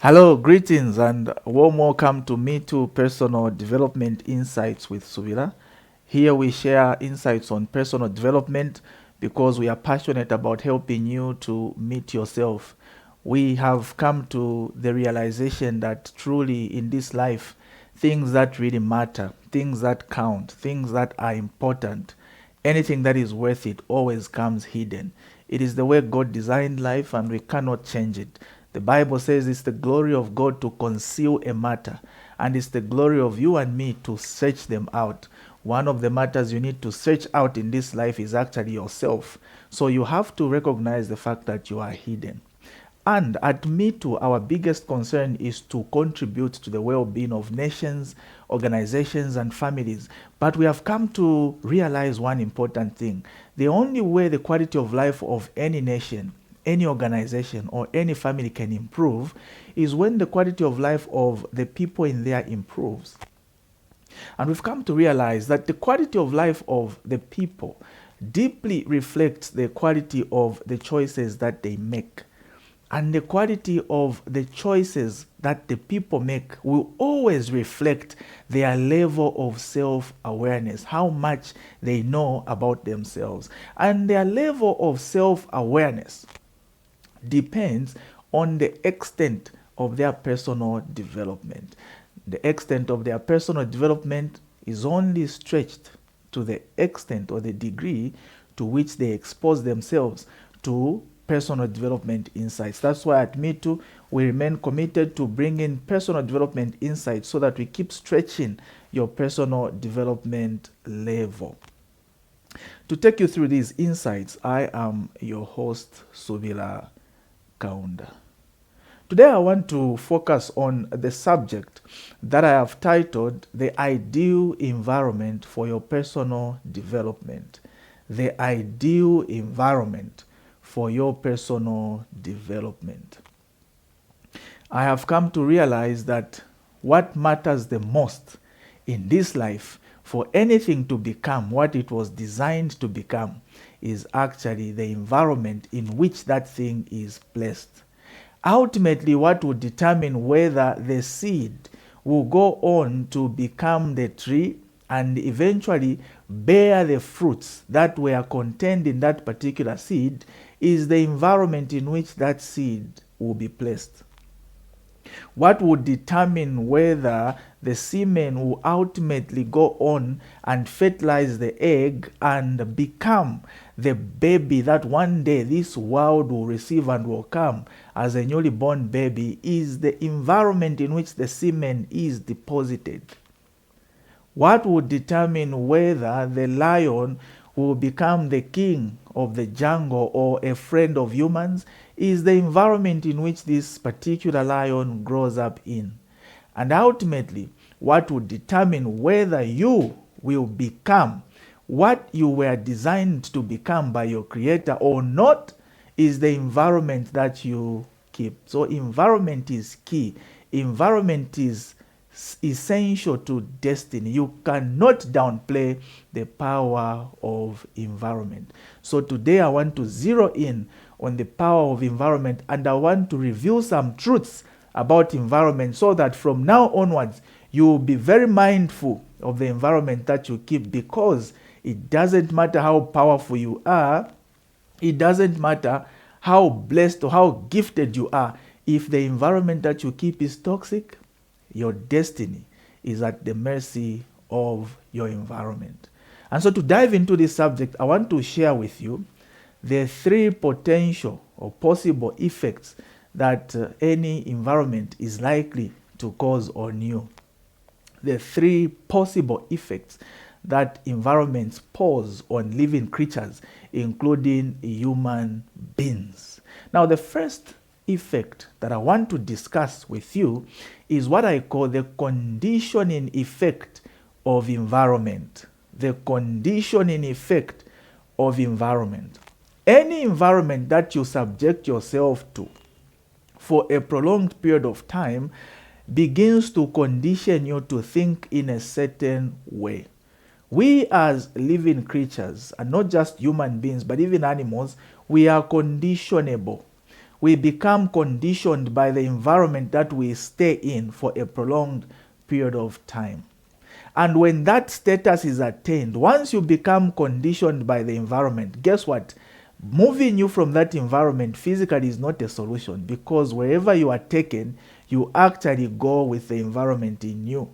Hello, greetings, and warm welcome to Meetu Personal Development Insights with Suvira. Here we share insights on personal development because we are passionate about helping you to meet yourself. We have come to the realization that truly in this life, things that really matter, things that count, things that are important, anything that is worth it always comes hidden. It is the way God designed life and we cannot change it. The Bible says it's the glory of God to conceal a matter, and it's the glory of you and me to search them out. One of the matters you need to search out in this life is actually yourself. So you have to recognize the fact that you are hidden. And at Meetu, our biggest concern is to contribute to the well-being of nations, organizations, and families. But we have come to realize one important thing. The only way the quality of life of any nation, any organization, or any family can improve is when the quality of life of the people in there improves. And we've come to realize that the quality of life of the people deeply reflects the quality of the choices that they make. And the quality of the choices that the people make will always reflect their level of self-awareness, how much they know about themselves. And their level of self-awareness depends on the extent of their personal development. The extent of their personal development is only stretched to the extent or the degree to which they expose themselves to personal development insights. That's why at Meetu, we remain committed to bringing personal development insights so that we keep stretching your personal development level. To take you through these insights, I am your host, Suvila Kaunda. Today I want to focus on the subject that I have titled The Ideal Environment for Your Personal Development. The ideal environment for your personal development. I have come to realize that what matters the most in this life for anything to become what it was designed to become is actually the environment in which that thing is placed. Ultimately, what will determine whether the seed will go on to become the tree and eventually bear the fruits that were contained in that particular seed is the environment in which that seed will be placed. What would determine whether the semen will ultimately go on and fertilize the egg and become the baby that one day this world will receive and will come as a newly born baby is the environment in which the semen is deposited. What would determine whether the lion will become the king of the jungle or a friend of humans is the environment in which this particular lion grows up in. And ultimately, what would determine whether you will become what you were designed to become by your creator or not is the environment that you keep. So environment is key. Environment is essential to destiny. You cannot downplay the power of environment. So today I want to zero in on the power of environment, and I want to reveal some truths about environment so that from now onwards you will be very mindful of the environment that you keep, because it doesn't matter how powerful you are, it doesn't matter how blessed or how gifted you are. If the environment that you keep is toxic, your destiny is at the mercy of your environment. And so to dive into this subject, I want to share with you the three potential or possible effects that any environment is likely to cause on you. The three possible effects that environments pose on living creatures, including human beings. Now, the first effect that I want to discuss with you is what I call the conditioning effect of environment. The conditioning effect of environment. Any environment that you subject yourself to for a prolonged period of time begins to condition you to think in a certain way. We as living creatures, and not just human beings, but even animals, we are conditionable. we become conditioned by the environment that we stay in for a prolonged period of time. And when that status is attained, once you become conditioned by the environment, guess what? Moving you from that environment physically is not a solution, because wherever you are taken, you actually go with the environment in you.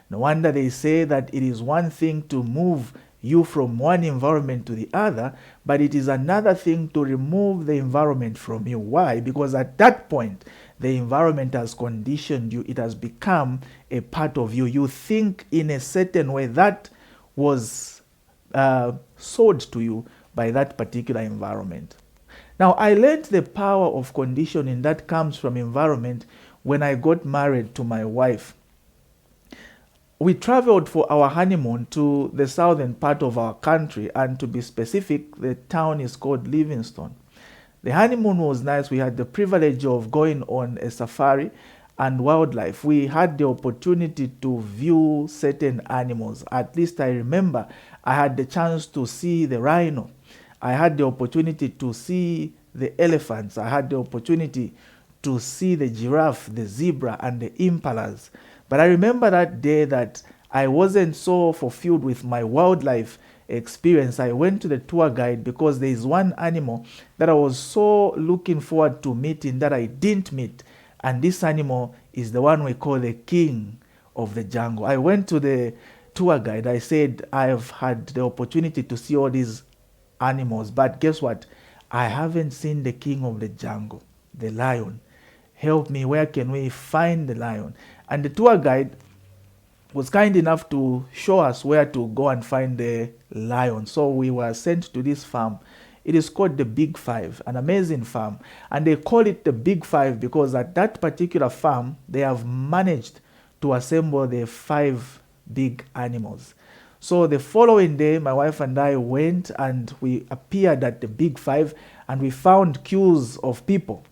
No wonder they say that it is one thing to move you from one environment to the other, but it is another thing to remove the environment from you. Why? Because at that point, the environment has conditioned you. It has become a part of you. You think in a certain way that was sold to you by that particular environment. Now, I learned the power of conditioning that comes from environment when I got married to my wife. We traveled for our honeymoon to the southern part of our country, and to be specific, the town is called Livingstone. The honeymoon was nice. We had the privilege of going on a safari and wildlife. We had the opportunity to view certain animals. At least I remember I had the chance to see the rhino. I had the opportunity to see the elephants. I had the opportunity to see the giraffe, the zebra, and the impalas. But I remember that day that I wasn't so fulfilled with my wildlife experience. I went to the tour guide because there is one animal that I was so looking forward to meeting that I didn't meet. And this animal is the one we call the king of the jungle. I went to the tour guide. I said, I've had the opportunity to see all these animals, but guess what? I haven't seen the king of the jungle, the lion. Help me, where can we find the lion? And the tour guide was kind enough to show us where to go and find the lion. So we were sent to this farm. It is called the Big Five, an amazing farm. And they call it the Big Five because at that particular farm, they have managed to assemble the 5 big animals. So the following day, my wife and I went and we appeared at the Big Five, and we found queues of people.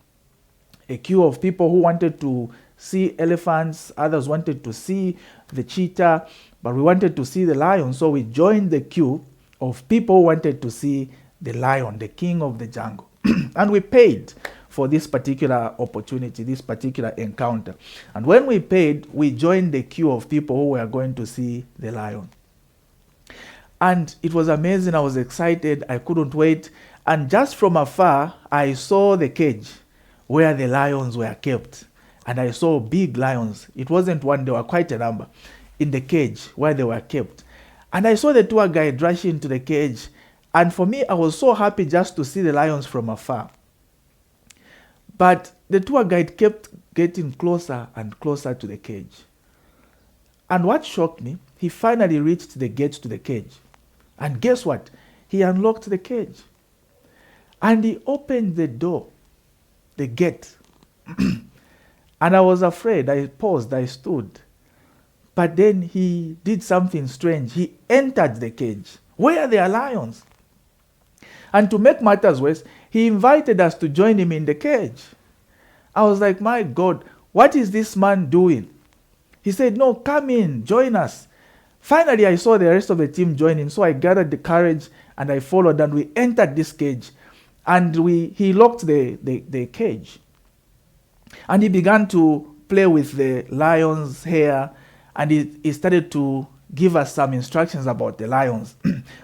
A queue of people who wanted to see elephants, others wanted to see the cheetah, but we wanted to see the lion. So we joined the queue of people who wanted to see the lion, the king of the jungle. And we paid for this particular opportunity, this particular encounter. And when we paid, we joined the queue of people who were going to see the lion. And it was amazing. I was excited. I couldn't wait. And just from afar, I saw the cage where the lions were kept. And I saw big lions. It wasn't one, there were quite a number in the cage where they were kept. And I saw the tour guide rush into the cage. And for me, I was so happy just to see the lions from afar. But the tour guide kept getting closer and closer to the cage. And what shocked me, he finally reached the gate to the cage. And guess what? He unlocked the cage. And he opened the door, the gate. And I was afraid. I paused, I stood. But then he did something strange. He entered the cage where there are lions. And to make matters worse, he invited us to join him in the cage. I was like, my God, what is this man doing? He said, no, come in, join us. Finally, I saw the rest of the team joining, so I gathered the courage and I followed, and we entered this cage. And he locked the cage. And he began to play with the lion's hair, and he started to give us some instructions about the lions.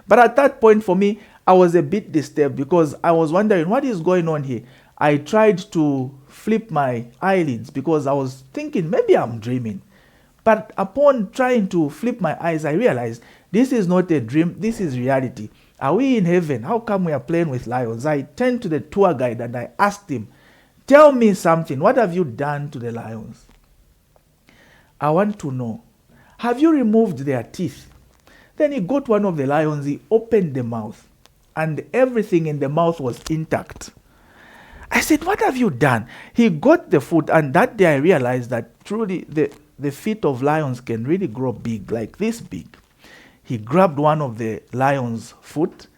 But at that point for me, I was a bit disturbed because I was wondering what is going on here. I tried to flip my eyelids because I was thinking maybe I'm dreaming. But upon trying to flip my eyes, I realized this is not a dream, this is reality. Are we in heaven? How come we are playing with lions? I turned to the tour guide and I asked him, tell me something. What have you done to the lions? I want to know. Have you removed their teeth? Then he got one of the lions, he opened the mouth, and everything in the mouth was intact. I said, what have you done? He got the foot, and that day I realized that truly the feet of lions can really grow big, like this big. He grabbed one of the lion's foot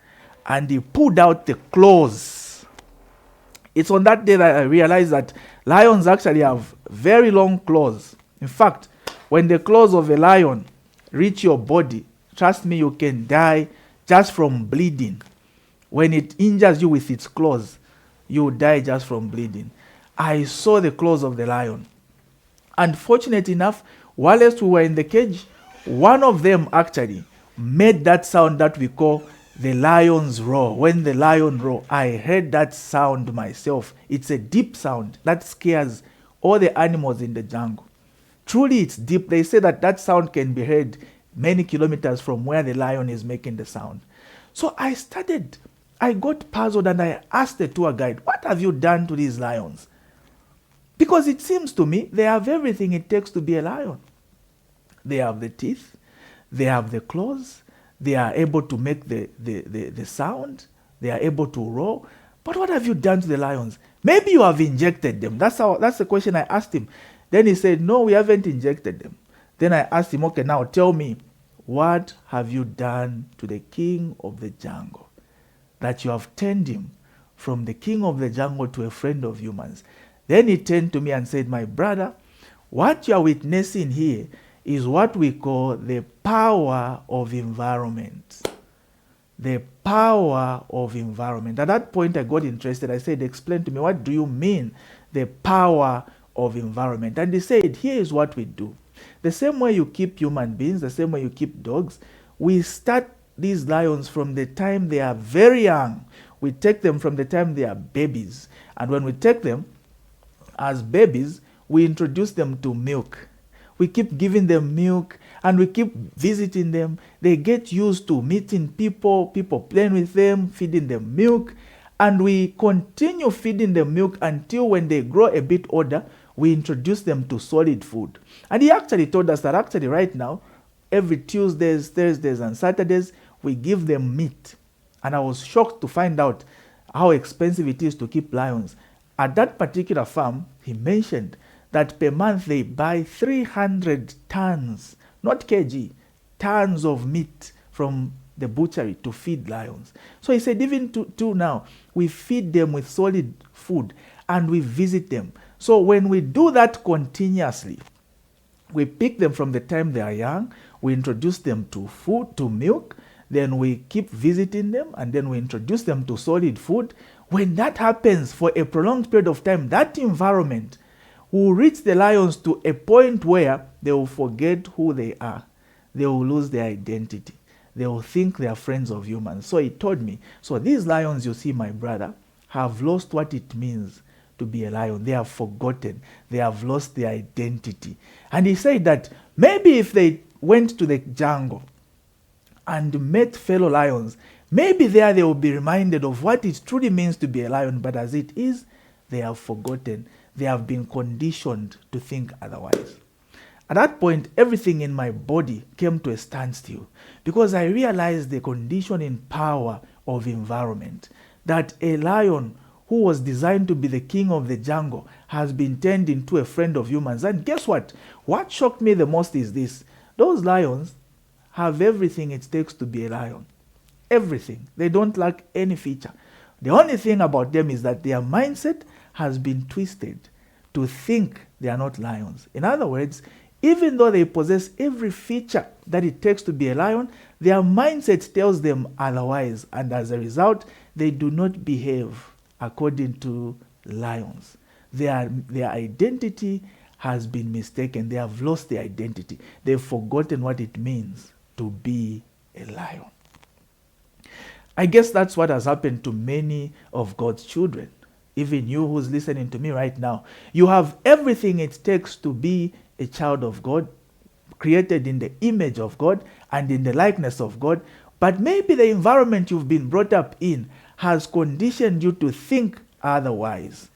and he pulled out the claws. It's on that day that I realized that lions actually have very long claws. In fact, when the claws of a lion reach your body, trust me, you can die just from bleeding. When it injures you with its claws, you die just from bleeding. I saw the claws of the lion. And fortunate enough, whilst we were in the cage, one of them actually made that sound that we call the lion's roar. When the lion roar, I heard that sound myself. It's a deep sound that scares all the animals in the jungle. Truly, it's deep. They say that that sound can be heard many kilometers from where the lion is making the sound. So I got puzzled and I asked the tour guide, what have you done to these lions? Because it seems to me they have everything it takes to be a lion. They have the teeth, they have the claws, they are able to make the sound, they are able to roar. But what have you done to the lions? Maybe you have injected them. That's the question I asked him. Then he said, no, we haven't injected them. Then I asked him, okay, now tell me, what have you done to the king of the jungle? That you have turned him from the king of the jungle to a friend of humans. Then he turned to me and said, my brother, what you are witnessing here is what we call the power of environment. The power of environment. At that point, I got interested. I said, explain to me, what do you mean, the power of environment? And he said, here is what we do. The same way you keep human beings, the same way you keep dogs, we start these lions from the time they are very young. We take them from the time they are babies. And when we take them as babies, we introduce them to milk. We keep giving them milk and we keep visiting them. They get used to meeting people playing with them, feeding them milk. And we continue feeding them milk until when they grow a bit older, we introduce them to solid food. And he actually told us that actually right now, every Tuesdays, Thursdays, and Saturdays, we give them meat. And I was shocked to find out how expensive it is to keep lions. At that particular farm, he mentioned that per month they buy 300 tons, not kg, tons of meat from the butchery to feed lions. So he said, even to now, we feed them with solid food and we visit them. So when we do that continuously, we pick them from the time they are young, we introduce them to food, to milk, then we keep visiting them, and then we introduce them to solid food. When that happens for a prolonged period of time, that environment will reach the lions to a point where they will forget who they are. They will lose their identity. They will think they are friends of humans. So he told me, so these lions you see, my brother, have lost what it means to be a lion. They have forgotten. They have lost their identity. And he said that maybe if they went to the jungle and met fellow lions, maybe there they will be reminded of what it truly means to be a lion. But as it is, they have forgotten. They have been conditioned to think otherwise. At that point, everything in my body came to a standstill because I realized the conditioning power of environment. That a lion who was designed to be the king of the jungle has been turned into a friend of humans. And guess what? What shocked me the most is this. Those lions have everything it takes to be a lion. Everything. They don't lack any feature. The only thing about them is that their mindset has been twisted to think they are not lions. In other words, even though they possess every feature that it takes to be a lion, their mindset tells them otherwise. And as a result, they do not behave according to lions. Their identity has been mistaken. They have lost their identity. They've forgotten what it means to be a lion. I guess that's what has happened to many of God's children. Even you who's listening to me right now, you have everything it takes to be a child of God, created in the image of God and in the likeness of God, but maybe the environment you've been brought up in has conditioned you to think otherwise.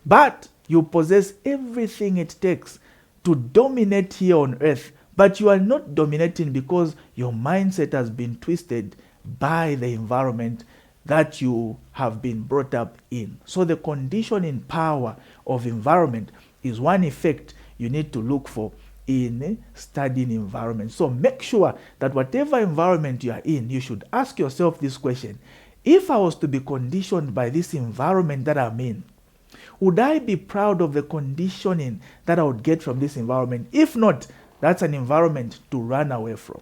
But you possess everything it takes to dominate here on earth, but you are not dominating because your mindset has been twisted by the environment that you have been brought up in. So the conditioning power of environment is one effect you need to look for in studying environment. So make sure that whatever environment you are in, you should ask yourself this question. If I was to be conditioned by this environment that I'm in, would I be proud of the conditioning that I would get from this environment? If not, that's an environment to run away from.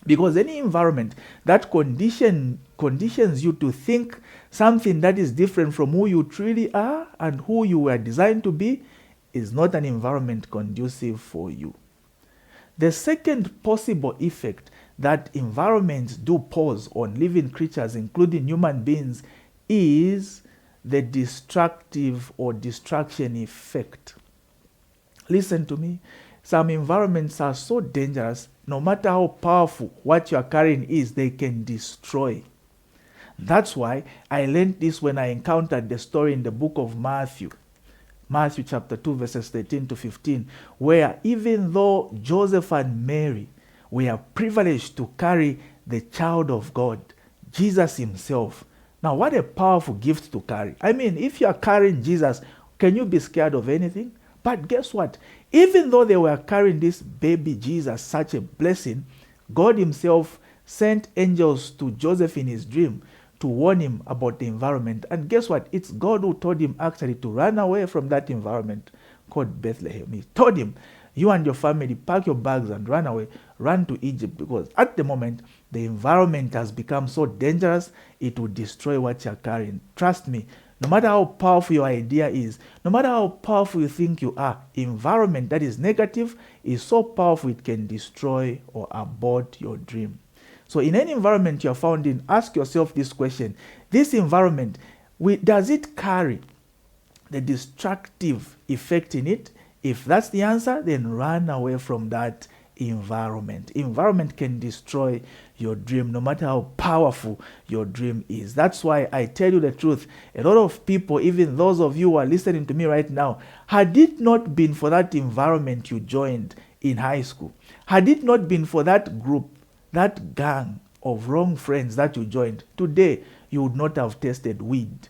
Because any environment that conditions you to think something that is different from who you truly are and who you were designed to be is not an environment conducive for you. The second possible effect that environments do pose on living creatures, including human beings, is the destructive or distraction effect. Listen to me. Some environments are so dangerous, no matter how powerful what you are carrying is, they can destroy. That's why I learned this when I encountered the story in the book of Matthew. Matthew chapter 2 verses 13 to 15, where even though Joseph and Mary were privileged to carry the child of God, Jesus himself. Now, what a powerful gift to carry. I mean, if you are carrying Jesus, can you be scared of anything? But guess what? Even though they were carrying this baby Jesus, such a blessing, God himself sent angels to Joseph in his dream to warn him about the environment. And guess what? It's God who told him actually to run away from that environment called Bethlehem. He told him, you and your family, pack your bags and run away, run to Egypt, because at the moment, the environment has become so dangerous, it will destroy what you're carrying. Trust me, no matter how powerful your idea is, no matter how powerful you think you are, environment that is negative is so powerful it can destroy or abort your dream. So in any environment you're found in, ask yourself this question. This environment, does it carry the destructive effect in it? If that's the answer, then run away from that environment. Environment can destroy your dream, no matter how powerful your dream is. That's why I tell you the truth. A lot of people, even those of you who are listening to me right now, had it not been for that environment you joined in high school, had it not been for that group, that gang of wrong friends that you joined, today you would not have tasted weed.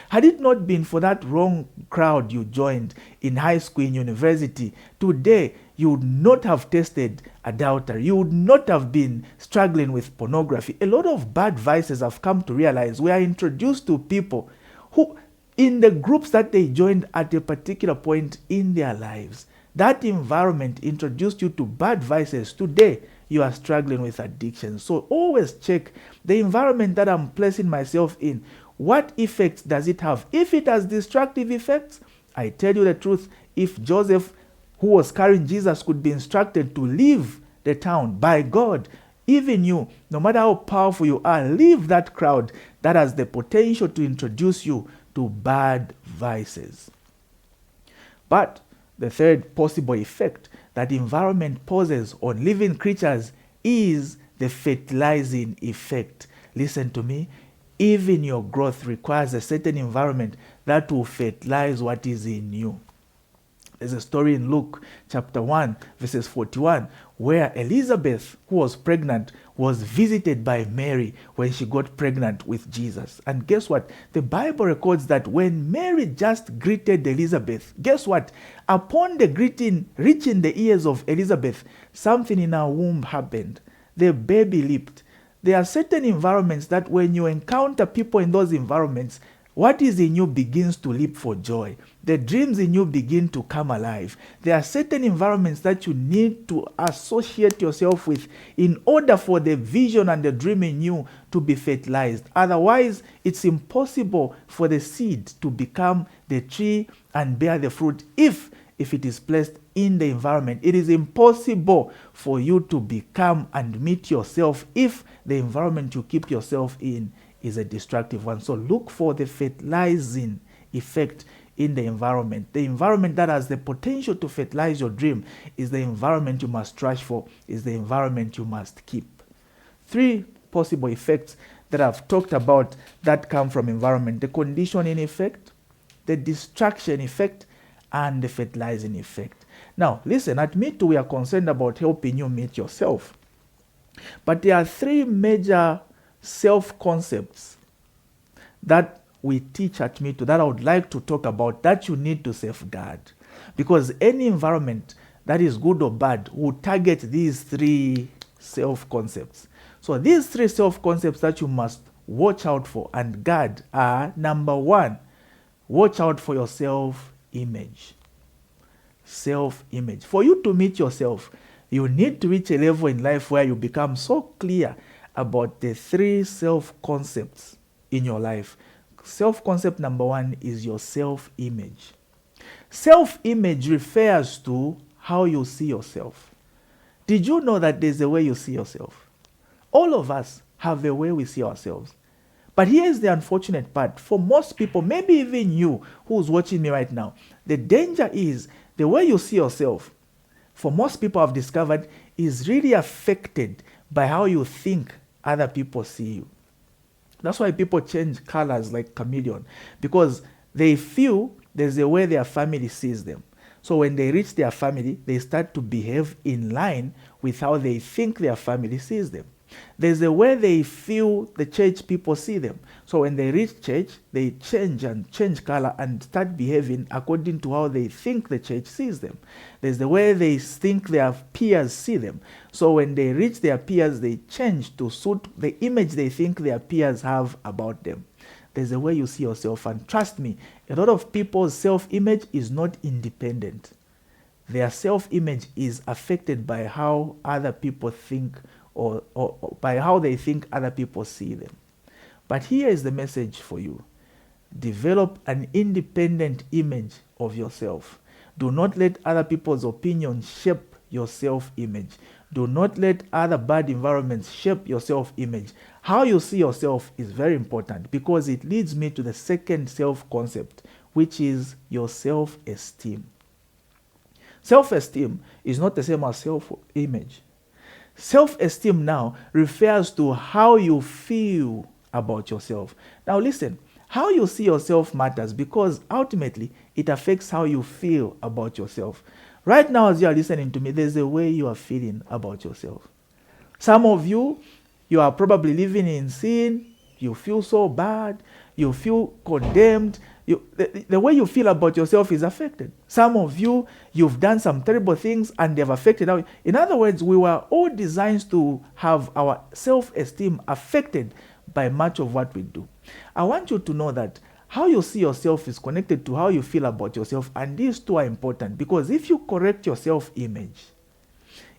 Had it not been for that wrong crowd you joined in high school, in university, today you would not have tasted adultery. You would not have been struggling with pornography. A lot of bad vices have come to realize we are introduced to people who, in the groups that they joined at a particular point in their lives, that environment introduced you to bad vices. Today, you are struggling with addiction. So always check the environment that I'm placing myself in. What effects does it have? If it has destructive effects, I tell you the truth, if Joseph, who was carrying Jesus, could be instructed to leave the town by God, even you, no matter how powerful you are, leave that crowd that has the potential to introduce you to bad vices. But the third possible effect that environment poses on living creatures is the fertilizing effect. Listen to me. Even your growth requires a certain environment that will fertilize what is in you. There's a story in Luke chapter 1, verses 41, where Elizabeth, who was pregnant, was visited by Mary when she got pregnant with Jesus. And guess what? The Bible records that when Mary just greeted Elizabeth, guess what? Upon the greeting reaching the ears of Elizabeth, something in her womb happened. The baby leaped. There are certain environments that when you encounter people in those environments, what is in you begins to leap for joy. The dreams in you begin to come alive. There are certain environments that you need to associate yourself with in order for the vision and the dream in you to be fertilized. Otherwise, it's impossible for the seed to become the tree and bear the fruit if it is placed in the environment. It is impossible for you to become and meet yourself if the environment you keep yourself in is a destructive one. So look for the fertilizing effect in the environment. The environment that has the potential to fertilize your dream is the environment you must strive for, is the environment you must keep. 3 possible effects that I've talked about that come from environment: the conditioning effect, the distraction effect, and the fertilizing effect. Now, listen, at Meetu, we are concerned about helping you meet yourself. But there are 3 major self-concepts that we teach at Meetu that I would like to talk about that you need to safeguard. Because any environment that is good or bad will target these 3 self-concepts. So these 3 self-concepts that you must watch out for and guard are: number 1, watch out for your self-image. Self-image. For you to meet yourself, You need to reach a level in life where you become so clear about the 3 self-concepts in your life. Self-concept number 1 is your self-image. Self-image refers to how you see yourself. Did you know that there's a way you see yourself? All of us have a way we see ourselves. But here's the unfortunate part. For most people, maybe even you who's watching me right now, the danger is the way you see yourself, for most people I've discovered, is really affected by how you think other people see you. That's why people change colors like chameleon, because they feel there's a way their family sees them. So when they reach their family, they start to behave in line with how they think their family sees them. There's a way they feel the church people see them. So when they reach church, they change color and start behaving according to how they think the church sees them. There's the way they think their peers see them. So when they reach their peers, they change to suit the image they think their peers have about them. There's a way you see yourself, and trust me, a lot of people's self-image is not independent. Their self-image is affected by how other people think or by how they think other people see them. But here is the message for you. Develop an independent image of yourself. Do not let other people's opinions shape your self-image. Do not let other bad environments shape your self-image. How you see yourself is very important, because it leads me to the second self-concept, which is your self-esteem. Self-esteem is not the same as self-image. Self-esteem now refers to how you feel about yourself. Now listen, how you see yourself matters, because ultimately it affects how you feel about yourself. Right now, as you are listening to me, there's a way you are feeling about yourself. Some of you are probably living in sin. You feel so bad. You feel condemned. The way you feel about yourself is affected. Some of you, you've done some terrible things and they've affected how. In other words, we were all designed to have our self-esteem affected by much of what we do. I want you to know that how you see yourself is connected to how you feel about yourself, and these two are important, because if you correct your self-image,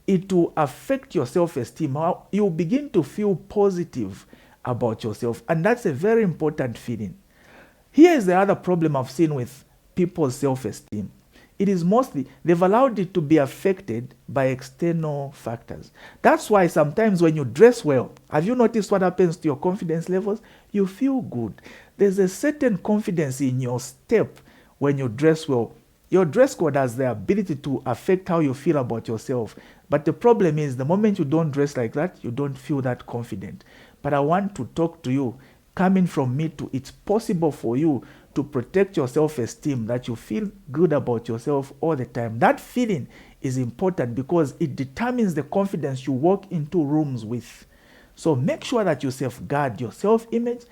it will affect your self-esteem. You begin to feel positive about yourself, and that's a very important feeling. Here is the other problem I've seen with people's self-esteem. It is mostly, they've allowed it to be affected by external factors. That's why sometimes when you dress well, have you noticed what happens to your confidence levels? You feel good. There's a certain confidence in your step when you dress well. Your dress code has the ability to affect how you feel about yourself. But the problem is, the moment you don't dress like that, you don't feel that confident. But I want to talk to you, coming from Meetu, it's possible for you to protect your self-esteem, that you feel good about yourself all the time. That feeling is important because it determines the confidence you walk into rooms with. So make sure that you safeguard your self-image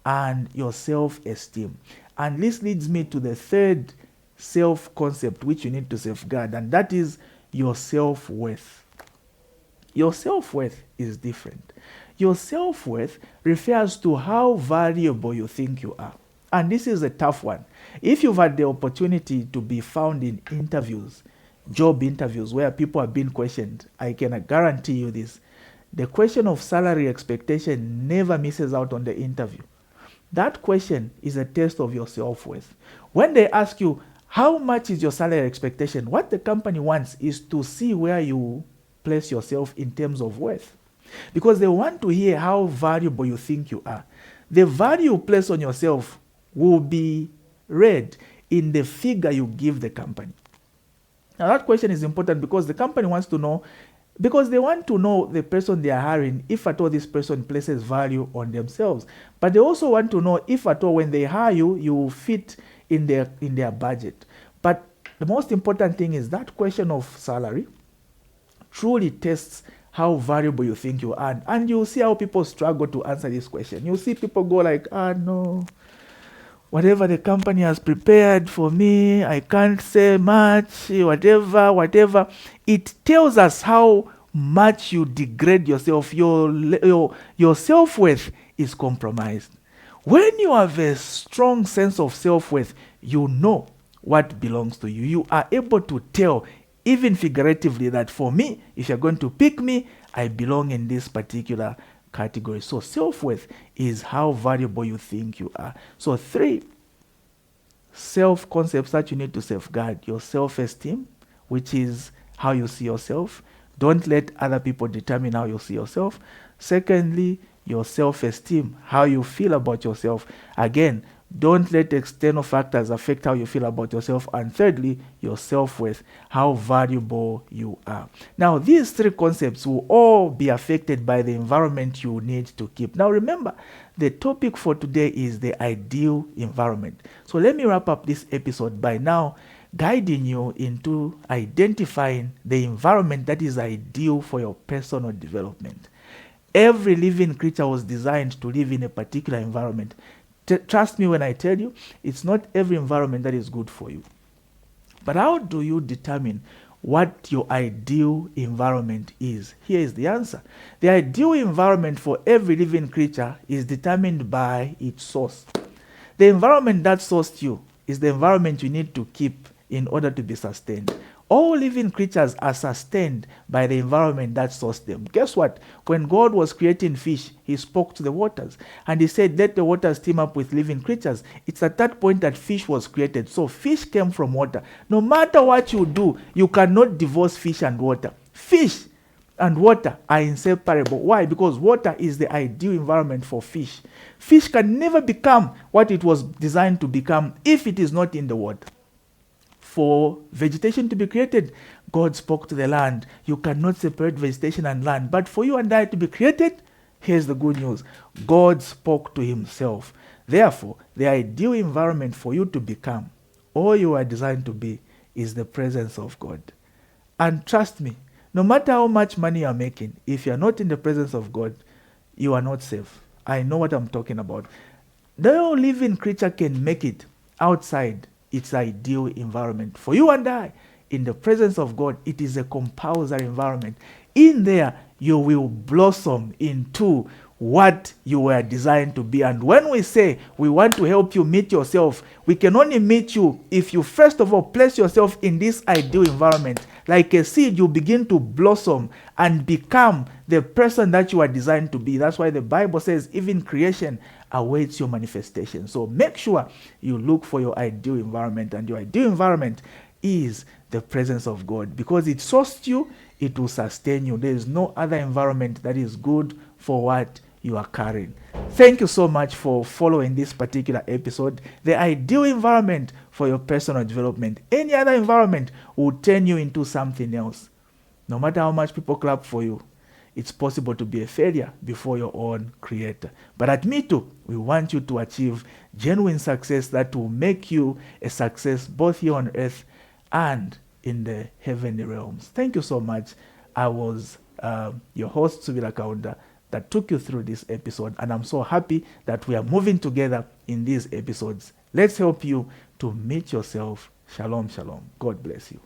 and your self-esteem. And this leads me to the third self-concept which you need to safeguard, and that is your self-worth. Your self-worth is different. Your self-worth refers to how valuable you think you are. And this is a tough one. If you've had the opportunity to be found in interviews, job interviews, where people are being questioned, I can guarantee you this. The question of salary expectation never misses out on the interview. That question is a test of your self-worth. When they ask you, how much is your salary expectation? What the company wants is to see where you place yourself in terms of worth. Because they want to hear how valuable you think you are. The value you place on yourself will be read in the figure you give the company. Now that question is important because the company wants to know, because they want to know the person they are hiring, if at all this person places value on themselves. But they also want to know if at all when they hire you, you will fit in their budget. But the most important thing is that question of salary truly tests how valuable you think you are. And you'll see how people struggle to answer this question. You'll see people go like, no, whatever the company has prepared for me, I can't say much, whatever. It tells us how much you degrade yourself. Your self-worth is compromised. When you have a strong sense of self-worth, you know what belongs to you. You are able to tell even figuratively, that for me, if you're going to pick me, I belong in this particular category. So self-worth is how valuable you think you are. So 3 self-concepts that you need to safeguard: your self-esteem, which is how you see yourself. Don't let other people determine how you see yourself. Secondly, your self-esteem, how you feel about yourself. Again, don't let external factors affect how you feel about yourself. And thirdly, your self-worth, how valuable you are. Now, these 3 concepts will all be affected by the environment you need to keep. Now, remember, the topic for today is the ideal environment. So let me wrap up this episode by now guiding you into identifying the environment that is ideal for your personal development. Every living creature was designed to live in a particular environment. Trust me when I tell you, it's not every environment that is good for you. But how do you determine what your ideal environment is? Here is the answer. The ideal environment for every living creature is determined by its source. The environment that sourced you is the environment you need to keep in order to be sustained. All living creatures are sustained by the environment that sourced them. Guess what? When God was creating fish, he spoke to the waters and he said, let the waters team up with living creatures. It's at that point that fish was created. So fish came from water. No matter what you do, you cannot divorce fish and water. Fish and water are inseparable. Why? Because water is the ideal environment for fish. Fish can never become what it was designed to become if it is not in the water. For vegetation to be created, God spoke to the land. You cannot separate vegetation and land. But for you and I to be created, here's the good news. God spoke to himself. Therefore, the ideal environment for you to become, all you are designed to be, is the presence of God. And trust me, no matter how much money you're making, if you're not in the presence of God, you are not safe. I know what I'm talking about. No living creature can make it outside its ideal environment. For you and I, in the presence of God, it is a compulsory environment. In there, you will blossom into what you were designed to be. And when we say we want to help you meet yourself, we can only meet you if you first of all place yourself in this ideal environment. Like a seed, you begin to blossom and become the person that you are designed to be. That's why the Bible says even creation awaits your manifestation. So make sure you look for your ideal environment, and your ideal environment is the presence of God, because it sourced you, it will sustain you. There is no other environment that is good for what you are carrying. Thank you so much for following this particular episode. The ideal environment for your personal development. Any other environment will turn you into something else. No matter how much people clap for you, it's possible to be a failure before your own creator. But at Meetu, we want you to achieve genuine success that will make you a success both here on earth and in the heavenly realms. Thank you so much. I was your host, Subira Kaunda, that took you through this episode, and I'm so happy that we are moving together in these episodes. Let's help you to meet yourself. Shalom, shalom. God bless you.